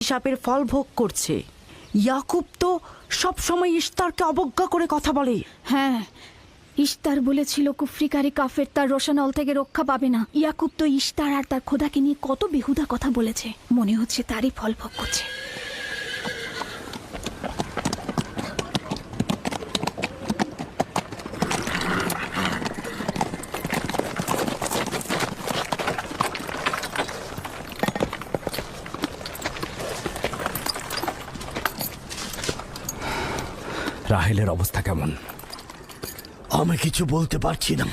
অভিশাপের ফল ভোগ করছে। ইয়াকুব তো সবসময় ইশতারকে অবজ্ঞা করে কথা বলে। হ্যাঁ, ইশতার বলেছিল কুফরিকারী কাফের তার রোশানল থেকে রক্ষা পাবে না। ইয়াকুব তো ইশতার আর তার খোদাকে নিয়ে কত বেহুদা কথা বলেছে, মনে হচ্ছে তারই ফল ভোগ করছে। রাহেলের অবস্থা কেমন? আমি কিছু বলতে পারছি না।